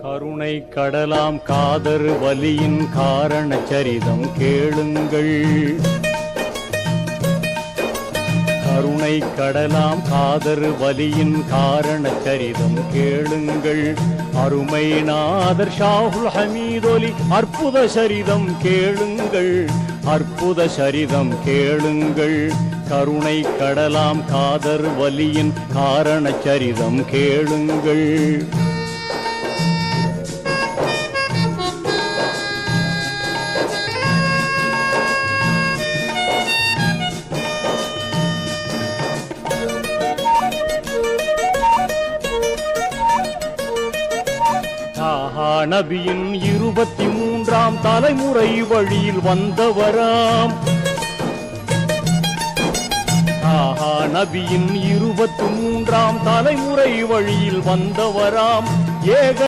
கருணை கடலாம் காதர் வலியின் காரண சரிதம் கேளுங்கள். கருணை கடலாம் காதர் வலியின் காரண சரிதம் கேளுங்கள். அருமை நாதர் ஷாஹுல் ஹமீதொலி அற்புத சரிதம் கேளுங்கள். அற்புத சரிதம் கேளுங்கள். கருணை கடலாம் காதர் வலியின் காரண சரிதம் கேளுங்கள். நபியின் 23ஆம் தலைமுறை வழியில் வந்தவராம். நபியின் 23ஆம் தலைமுறை வழியில் வந்தவராம். ஏக